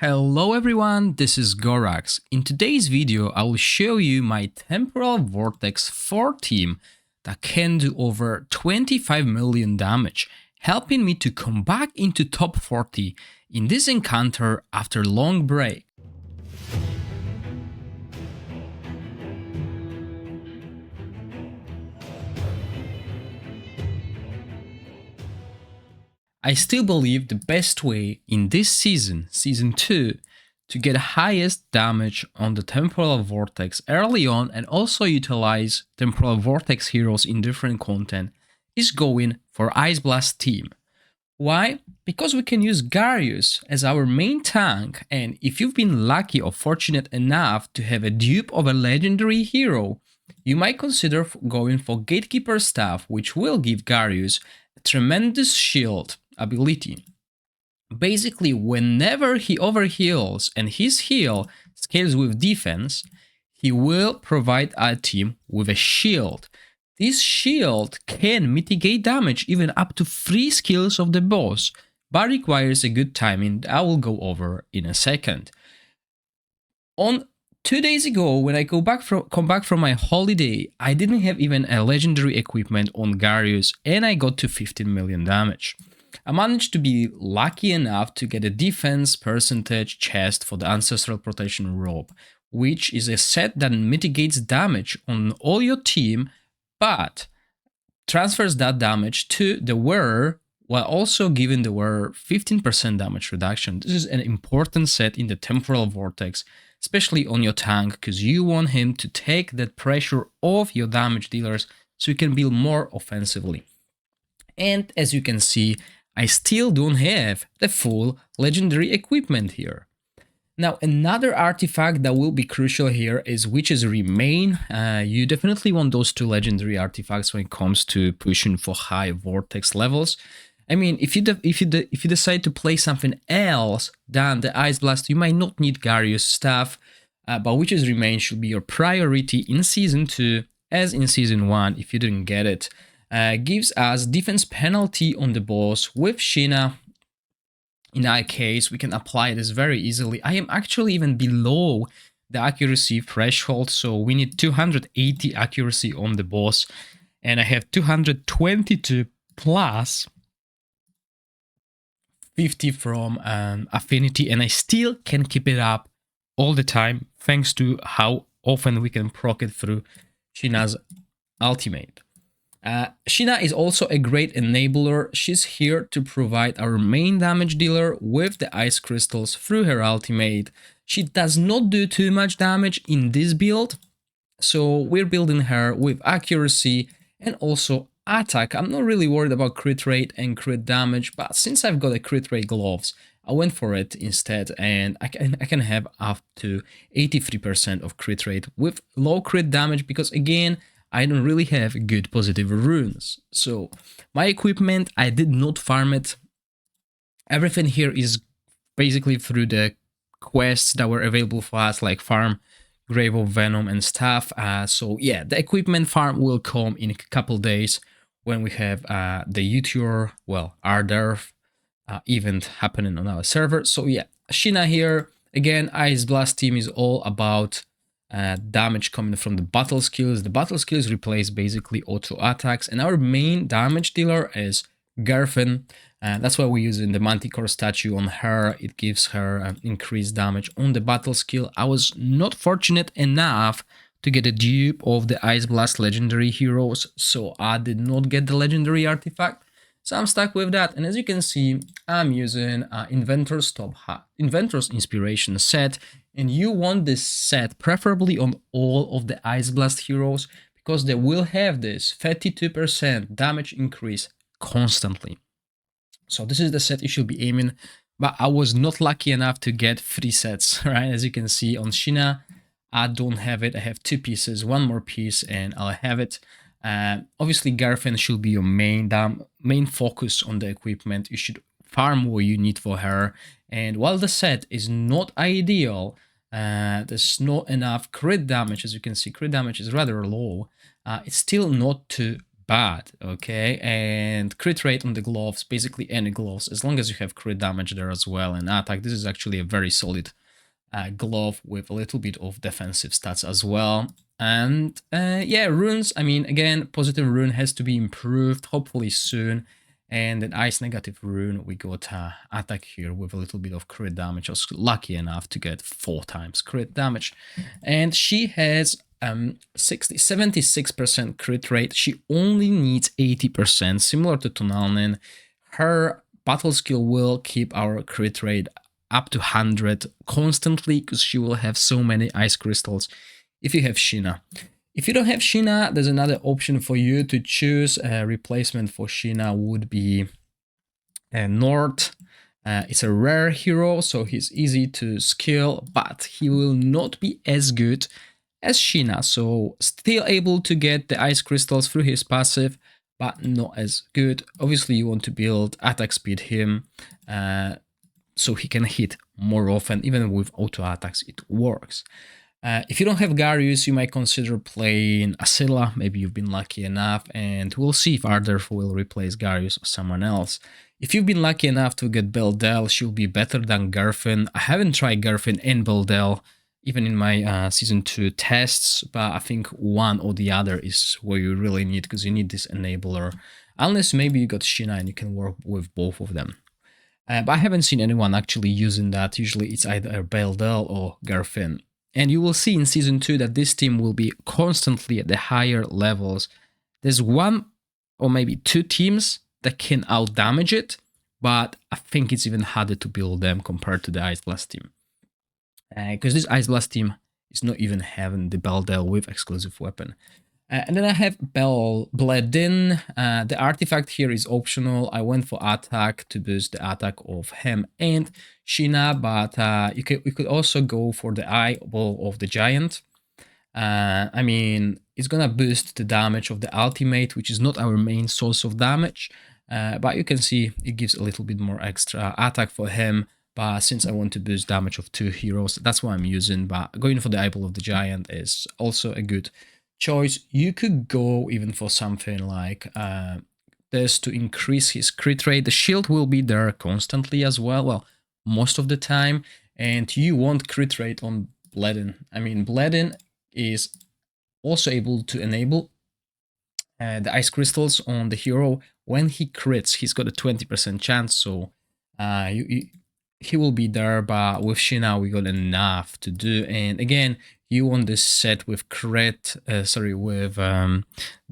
Hello everyone, this is Gorax. In today's video, I will show you my Temporal Vortex 4 team that can do over 25 million damage, helping me to come back into top 40 in this encounter after a long break. I still believe the best way in this season, Season 2, to get highest damage on the Temporal Vortex early on and also utilize Temporal Vortex heroes in different content is going for Ice Blast team. Why? Because we can use Garius as our main tank, and if you've been lucky or fortunate enough to have a dupe of a legendary hero, you might consider going for Gatekeeper Staff, which will give Garius a tremendous shield ability. Basically, whenever he overheals and his heal scales with defense, he will provide our team with a shield. This shield can mitigate damage even up to 3 skills of the boss, but requires a good timing that I will go over in a second. On 2 days ago, when I come back from my holiday, I didn't have even a legendary equipment on Garius and I got to 15 million damage. I managed to be lucky enough to get a defense percentage chest for the Ancestral Protection Robe, which is a set that mitigates damage on all your team, but transfers that damage to the wearer while also giving the wearer 15% damage reduction. This is an important set in the Temporal Vortex, especially on your tank, because you want him to take that pressure off your damage dealers so you can build more offensively. And as you can see, I still don't have the full legendary equipment here. Now, another artifact that will be crucial here is Witch's Remain. You definitely want those 2 legendary artifacts when it comes to pushing for high Vortex levels. I mean, if you decide to play something else than the Ice Blast, you might not need Garius stuff, but Witch's Remain should be your priority in Season 2, as in Season 1 if you didn't get it. Gives us defense penalty on the boss with Sheena. In our case, we can apply this very easily. I am actually even below the accuracy threshold, so we need 280 accuracy on the boss, and I have 222 plus 50 from Affinity, and I still can keep it up all the time thanks to how often we can proc it through Sheena's ultimate. Sheena is also a great enabler. She's here to provide our main damage dealer with the ice crystals through her ultimate. She does not do too much damage in this build, so we're building her with accuracy and also attack. I'm not really worried about crit rate and crit damage, but since I've got a crit rate gloves, I went for it instead, and I can have up to 83% of crit rate with low crit damage because, again, I don't really have good positive runes. So my equipment, I did not farm it. Everything here is basically through the quests that were available for us, like farm Grave of Venom and stuff. So yeah, the equipment farm will come in a couple days when we have the Utur, well, Arderf event happening on our server. So yeah, Sheena here. Again, Ice Blast team is all about damage coming from the battle skills. The battle skills replace basically auto attacks, and our main damage dealer is Garfin. That's why we're using the Manticore statue on her. It gives her increased damage on the battle skill. I was not fortunate enough to get a dupe of the Ice Blast legendary heroes, so I did not get the legendary artifact. So I'm stuck with that, and as you can see, I'm using Inventor's Inspiration set, and you want this set preferably on all of the Ice Blast heroes because they will have this 32% damage increase constantly. So this is the set you should be aiming, but I was not lucky enough to get 3 sets, right? As you can see on Sheena, I don't have it. I have 2 pieces, 1 more piece, and I'll have it. Obviously, Garfin should be your main focus on the equipment. You should farm what you need for her. And while the set is not ideal, there's not enough crit damage. As you can see, crit damage is rather low. It's still not too bad, okay? And crit rate on the gloves, basically any gloves, as long as you have crit damage there as well and attack, this is actually a very solid glove with a little bit of defensive stats as well. And yeah, runes, I mean, again, positive rune has to be improved, hopefully soon. And an ice negative rune, we got attack here with a little bit of crit damage. I was lucky enough to get 4 times crit damage. And she has 76% crit rate. She only needs 80%, similar to Tonalnin. Her battle skill will keep our crit rate up to 100 constantly because she will have so many ice crystals if you have Sheena. If you don't have Sheena, there's another option for you to choose. A replacement for Sheena would be Nord. It's a rare hero, so he's easy to skill, but he will not be as good as Sheena. So still able to get the ice crystals through his passive, but not as good. Obviously, you want to build attack speed him, so he can hit more often. Even with auto attacks, it works. If you don't have Garius, you might consider playing Asila. Maybe you've been lucky enough, and we'll see if Ardorf will replace Garius or someone else. If you've been lucky enough to get Beldel, she'll be better than Garfin. I haven't tried Garfin and Beldel, even in my Season 2 tests, but I think one or the other is what you really need, because you need this enabler. Unless maybe you got Sheena and you can work with both of them. But I haven't seen anyone actually using that. Usually it's either Beldel or Garfin. And you will see in Season 2 that this team will be constantly at the higher levels. There's one or maybe 2 teams that can out-damage it, but I think it's even harder to build them compared to the Ice Blast team. Because this Ice Blast team is not even having the Beldel with exclusive weapon. And then I have Bledin. The artifact here is optional. I went for attack to boost the attack of him and Sheena, but we could also go for the Eyeball of the Giant. I mean, it's gonna boost the damage of the ultimate, which is not our main source of damage. But you can see it gives a little bit more extra attack for him. But since I want to boost damage of 2 heroes, that's what I'm using. But going for the Eyeball of the Giant is also a good choice. You could go even for something like this to increase his crit rate. The shield will be there constantly as well, most of the time, and you want crit rate on Bledin. I mean, Bledin is also able to enable the ice crystals on the hero. When he crits, he's got a 20% chance, so he will be there, but with Sheena we got enough to do. And again, you want this set with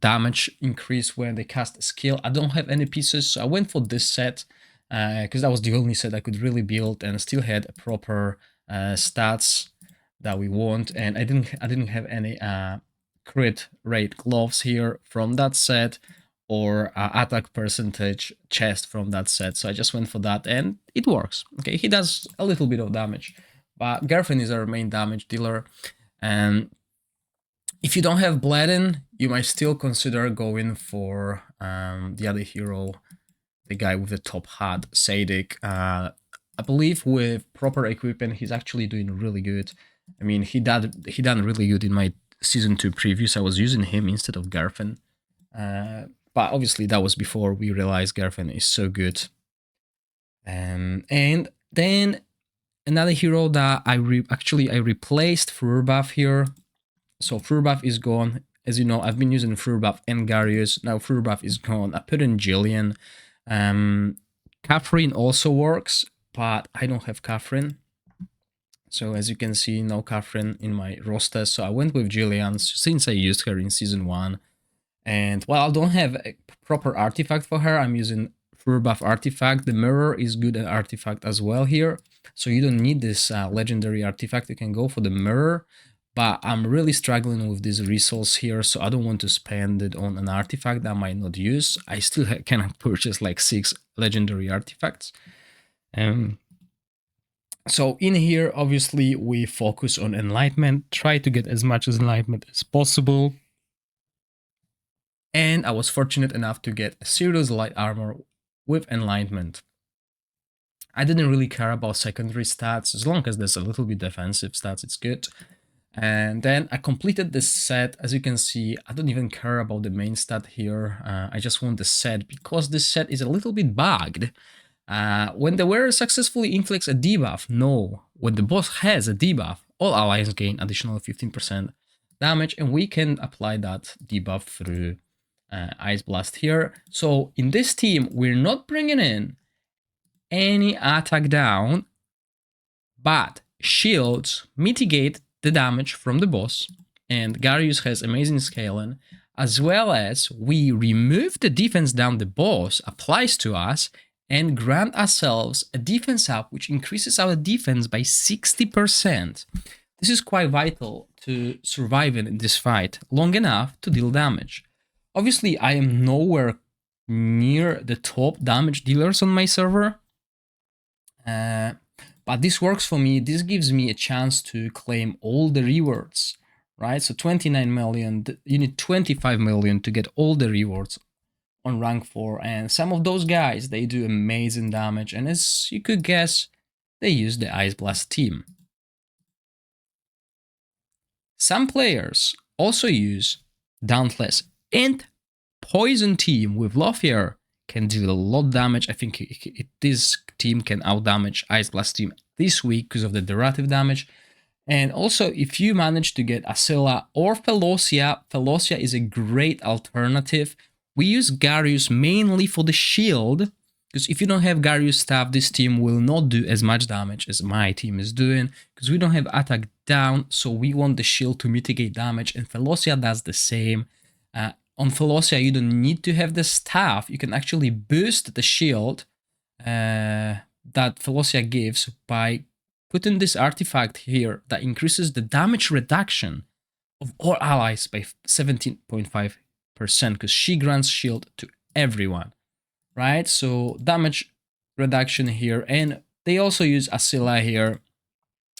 damage increase when they cast a skill. I don't have any pieces, so I went for this set because that was the only set I could really build and still had a proper stats that we want. And I didn't have any crit rate gloves here from that set, or attack percentage chest from that set. So I just went for that and it works. Okay, he does a little bit of damage, but Garfin is our main damage dealer. And if you don't have Bledin, you might still consider going for the other hero, the guy with the top hat, Sadik. I believe with proper equipment, he's actually doing really good. I mean, he done really good in my Season 2 previews. I was using him instead of Garfin. But obviously that was before we realized Garfin is so good. And then another hero that I replaced Furbuff here. So Furbuff is gone. As you know, I've been using Furbuff and Garius. Now Furbuff is gone. I put in Jillian. Catherine also works, but I don't have Catherine. So as you can see, no Catherine in my roster. So I went with Jillian since I used her in Season 1. And while I don't have a proper artifact for her, I'm using Furbuff artifact. The mirror is good at artifact as well here. So you don't need this legendary artifact. You can go for the mirror. But I'm really struggling with this resource here, so I don't want to spend it on an artifact that I might not use. I still can purchase like 6 legendary artifacts. So in here, obviously, we focus on enlightenment. Try to get as much enlightenment as possible. And I was fortunate enough to get a serious light armor with enlightenment. I didn't really care about secondary stats. As long as there's a little bit defensive stats, it's good. And then I completed the set. As you can see, I don't even care about the main stat here. I just want the set because this set is a little bit bugged. When the wearer successfully inflicts a debuff, no. When the boss has a debuff, all allies gain additional 15% damage, and we can apply that debuff through Ice Blast here. So in this team, we're not bringing in any attack down, but shields mitigate the damage from the boss, and Garius has amazing scaling, as well as we remove the defense down the boss applies to us and grant ourselves a defense up which increases our defense by 60%. This is quite vital to surviving in this fight long enough to deal damage. Obviously, I am nowhere near the top damage dealers on my server, but this works for me. This gives me a chance to claim all the rewards, right? So 29 million, you need 25 million to get all the rewards on rank 4. And some of those guys, they do amazing damage. And as you could guess, they use the Ice Blast team. Some players also use Dauntless and Poison team with Lothier can do a lot of damage. I think this team can outdamage Ice Blast team this week because of the derivative damage. And also, if you manage to get Asila or Felocia, Felocia is a great alternative. We use Garius mainly for the shield, because if you don't have Garius staff, this team will not do as much damage as my team is doing, because we don't have attack down, so we want the shield to mitigate damage, and Felocia does the same. On Felocia, you don't need to have the staff. You can actually boost the shield that Felocia gives by putting this artifact here that increases the damage reduction of all allies by 17.5%, because she grants shield to everyone, right? So damage reduction here, and they also use Asila here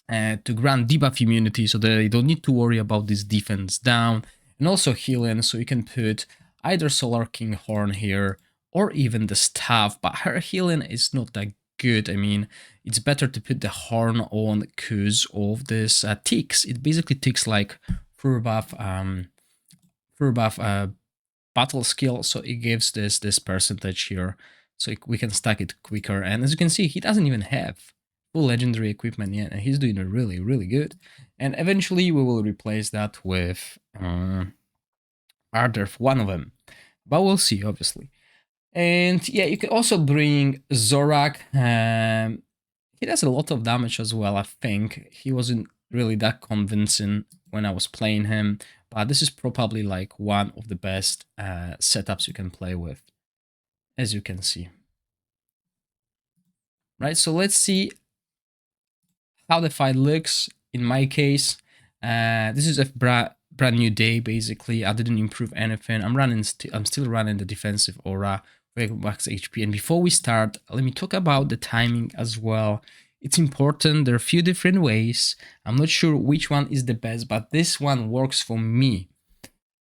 to grant debuff immunity, so that they don't need to worry about this defense down. And also healing, so you can put either Solar King Horn here or even the staff, but her healing is not that good. I mean, it's better to put the horn on because of this ticks. It basically ticks like full buff battle skill, so it gives this percentage here, so we can stack it quicker. And as you can see, he doesn't even have full legendary equipment yet, and he's doing it really, really good. And eventually we will replace that with Arderf, one of them, but we'll see, obviously. And yeah, you can also bring Zorak. He does a lot of damage as well. I think he wasn't really that convincing when I was playing him, but this is probably like one of the best setups you can play with, as you can see. Right, so let's see how the fight looks. In my case, this is a brand new day. Basically, I didn't improve anything. I'm still running the defensive aura, max HP. And before we start, let me talk about the timing as well. It's important. There are a few different ways. I'm not sure which one is the best, but this one works for me.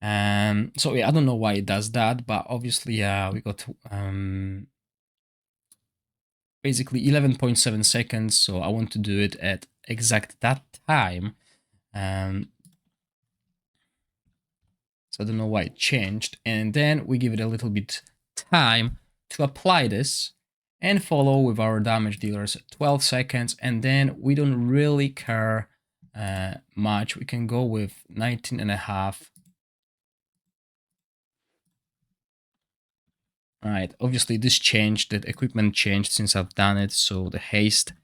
So yeah, I don't know why it does that, but obviously we got basically 11.7 seconds, so I want to do it at exact that time. So I don't know why it changed. And then we give it a little bit time to apply this and follow with our damage dealers 12 seconds. And then we don't really care much. We can go with 19 and a half. All right, obviously this changed, the equipment changed since I've done it, so the haste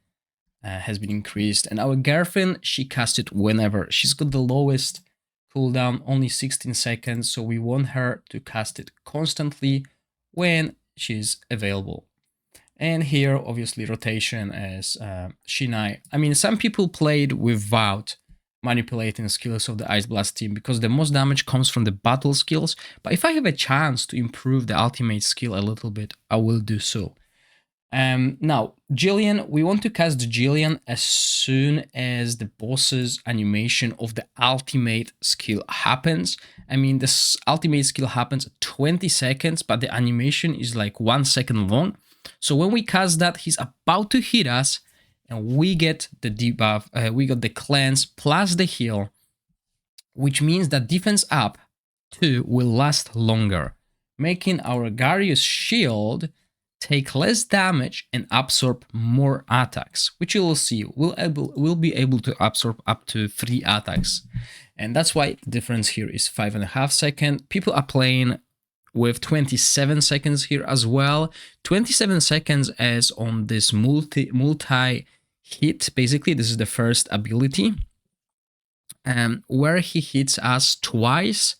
has been increased. And our Garfin, she casts it whenever. She's got the lowest cooldown, only 16 seconds, so we want her to cast it constantly when she's available. And here, obviously, rotation as Shinai. I mean, some people played without manipulating skills of the Ice Blast team because the most damage comes from the battle skills, but if I have a chance to improve the ultimate skill a little bit, I will do so. Now, Jillian, we want to cast Jillian as soon as the boss's animation of the ultimate skill happens. I mean, this ultimate skill happens 20 seconds, but the animation is like 1 second long. So when we cast that, he's about to hit us, and we get the debuff, we got the cleanse plus the heal which means that defense up 2 will last longer, making our Garius shield take less damage and absorb more attacks, which you will see. We'll be able to absorb up to 3 attacks. And that's why the difference here is 5.5 seconds. People are playing with 27 seconds here as well. 27 seconds as on this multi hit. Basically, this is the first ability, where he hits us twice.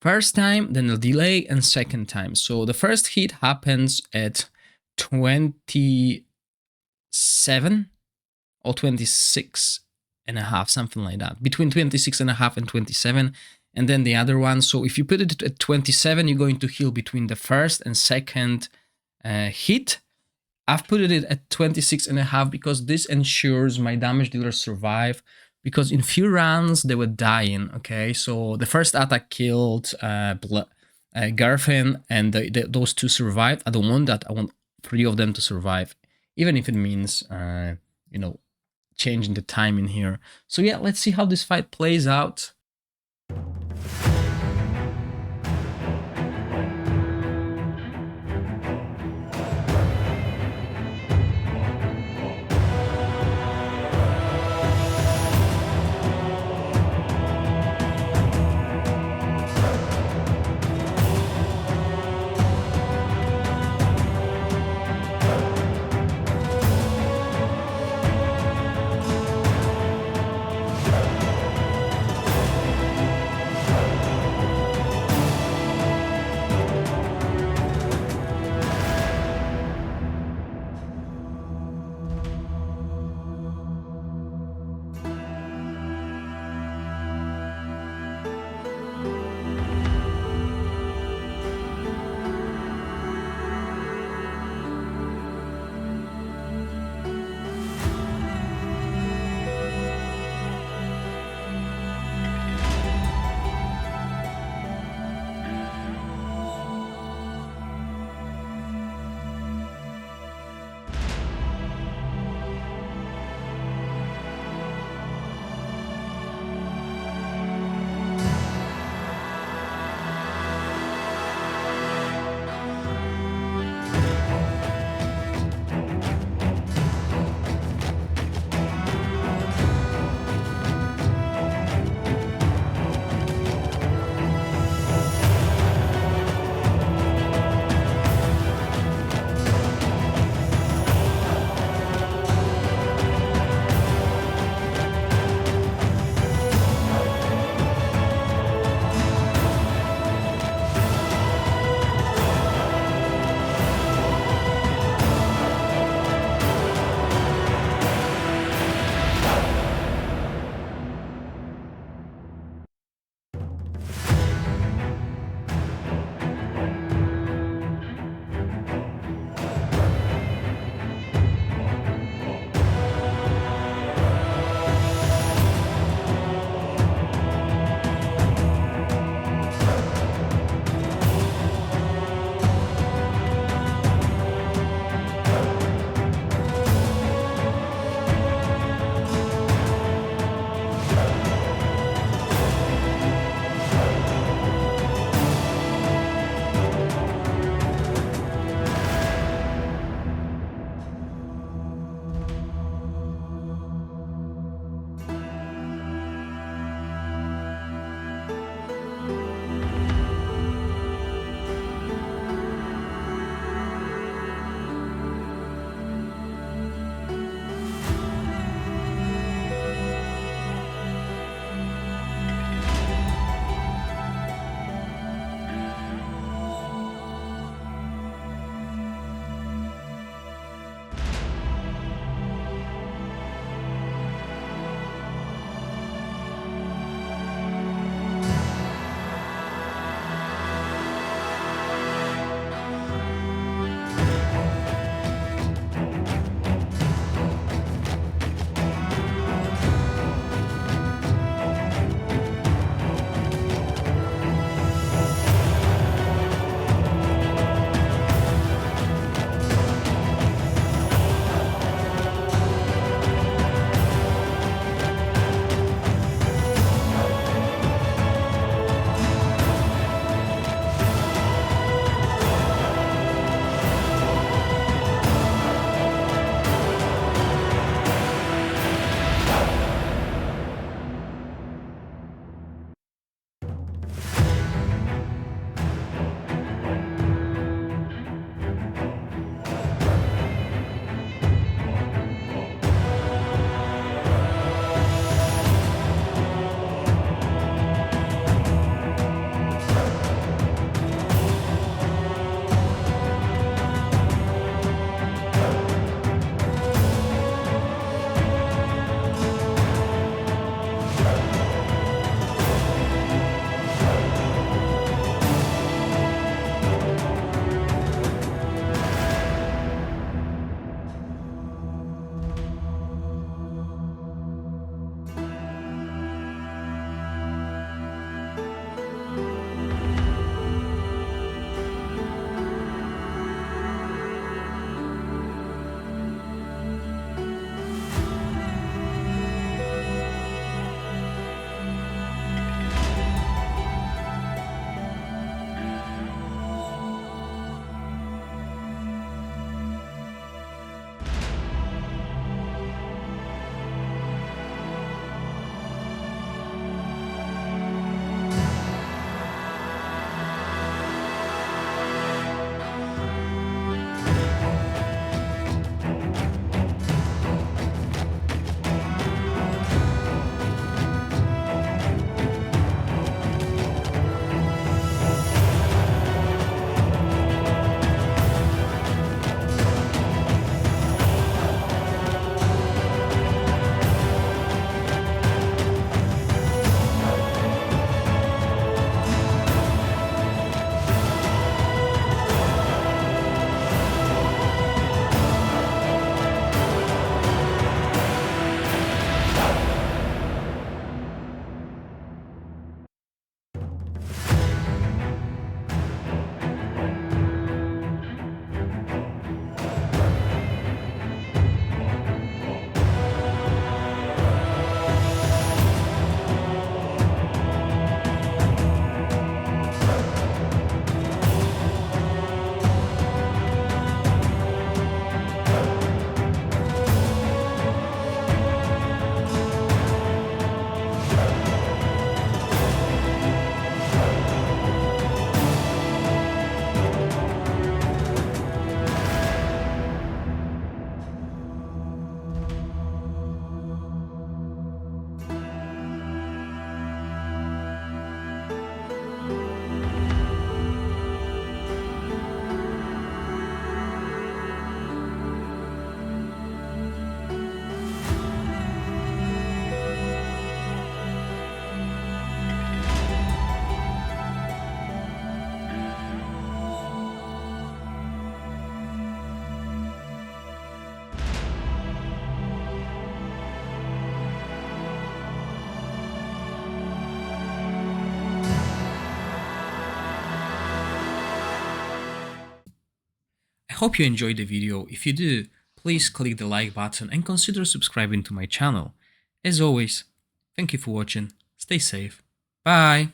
First time, then a delay, and second time. So the first hit happens at 27 or 26 and a half, something like that. Between 26 and a half and 27. And then the other one. So if you put it at 27, you're going to heal between the first and second hit. I've put it at 26 and a half because this ensures my damage dealers survive. Because in few rounds they were dying, okay? So the first attack killed Garfin, and those 2 survived. I don't want that. I want 3 of them to survive, even if it means, you know, changing the time in here. So yeah, let's see how this fight plays out. hope you enjoyed the video. If you do, please click the like button and consider subscribing to my channel. As always, thank you for watching, stay safe, bye!